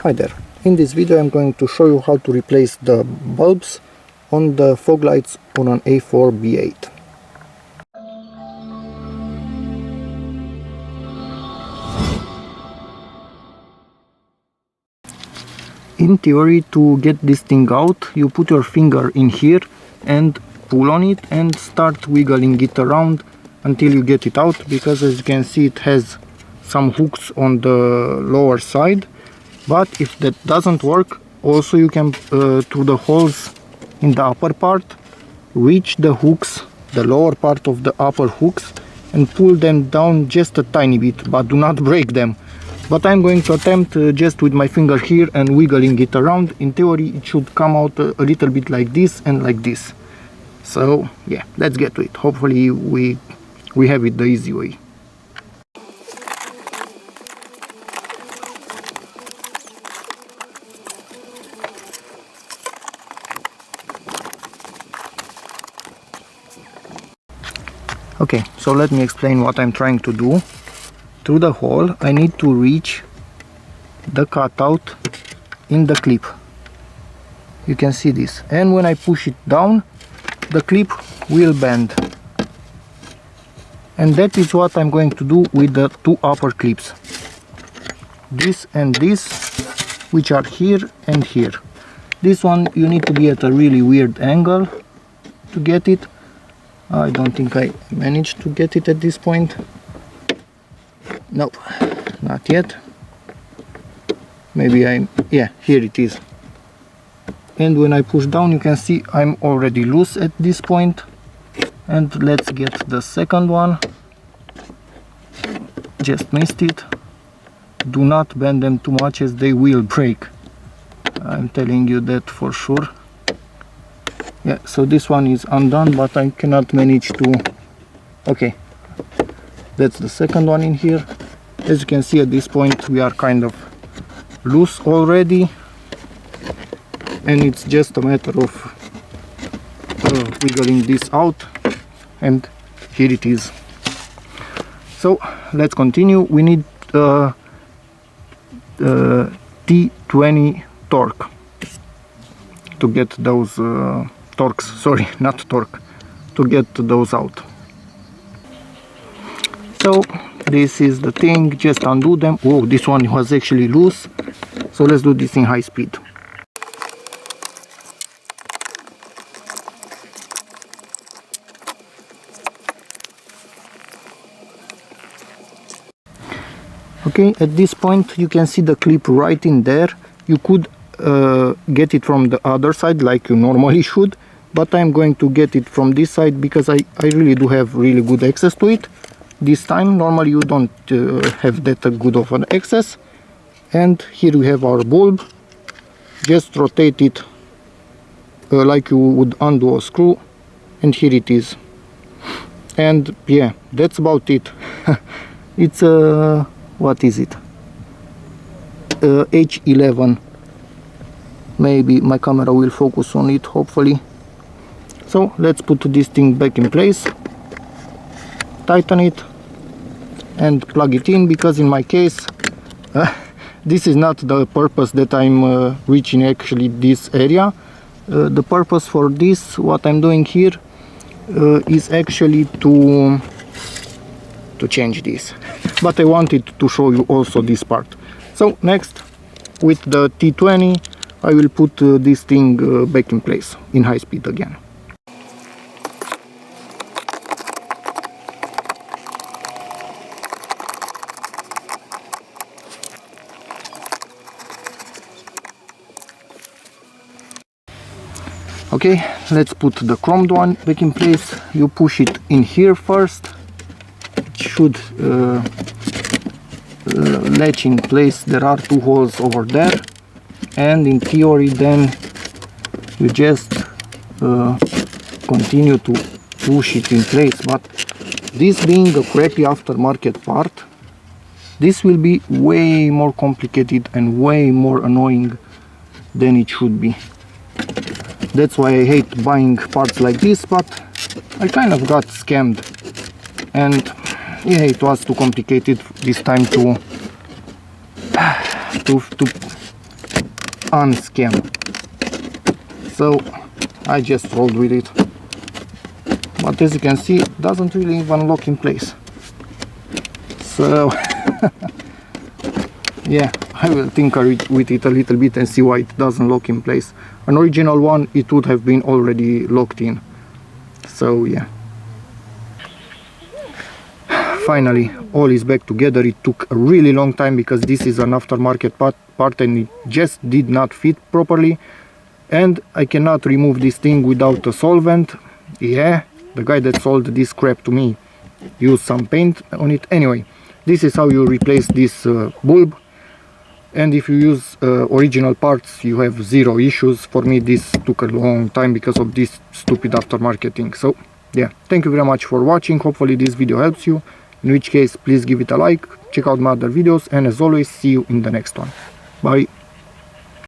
Hi there, in this video I'm going to show you how to replace the bulbs on the fog lights on an A4 B8. In theory, to get this thing out, you put your finger in here and pull on it and start wiggling it around until you get it out, because as you can see it has some hooks on the lower side. But if that doesn't work, also you can through the holes in the upper part reach the hooks, the lower part of the upper hooks, and pull them down just a tiny bit, but do not break them. But I'm going to attempt just with my finger here and wiggling it around. In theory it should come out a little bit like this and like this. So yeah, let's get to it. Hopefully we have it the easy way. Okay, so let me explain what I'm trying to do. Through the hole I need to reach the cutout in the clip. You can see this, and when I push it down the clip will bend, and that is what I'm going to do with the two upper clips, this and this, which are here and here. This one you need to be at a really weird angle to get it. I don't think I managed to get it at this point. Nope, not yet. Maybe yeah, here it is. And when I push down you can see I'm already loose at this point. And let's get the second one. Just missed it. Do not bend them too much as they will break. I'm telling you that for sure. Yeah, so this one is undone, but I cannot manage to... Okay, that's the second one in here. As you can see at this point we are kind of loose already, and it's just a matter of wiggling this out, and here it is. So let's continue. We need T20 torque to get those torques, sorry, not torque, to get those out. So this is the thing, just undo them. Oh, this one was actually loose, so let's do this in high speed. Okay, at this point you can see the clip right in there. You could get it from the other side like you normally should, but I'm going to get it from this side because I really do have really good access to it this time. Normally you don't have that good of an access. And here we have our bulb. Just rotate it like you would undo a screw, and here it is. And yeah, that's about it. It's what is it, H11. Maybe my camera will focus on it, hopefully. So let's put this thing back in place, tighten it and plug it in, because in my case this is not the purpose that I'm reaching actually this area. The purpose for this, what I'm doing here, is actually to change this, but I wanted to show you also this part. So next, with the T20 I will put this thing back in place in high speed again. Okay, let's put the chromed one back in place. You push it in here first. It should latch in place. There are two holes over there, and in theory then you just continue to push it in place. But this being a crappy aftermarket part, this will be way more complicated and way more annoying than it should be. That's why I hate buying parts like this, but I kind of got scammed, and yeah, it was too complicated this time to unscam. So I just rolled with it, but as you can see, it doesn't really even lock in place. So yeah, I will tinker with it a little bit and see why it doesn't lock in place. An original one, it would have been already locked in. So yeah, finally all is back together. It took a really long time because this is an aftermarket part and it just did not fit properly, and I cannot remove this thing without a solvent. Yeah, the guy that sold this crap to me used some paint on it. Anyway, this is how you replace this bulb, and if you use original parts you have zero issues. For me this took a long time because of this stupid aftermarket thing. So yeah, thank you very much for watching. Hopefully this video helps you, in which case please give it a like, check out my other videos, and as always, see you in the next one. Bye.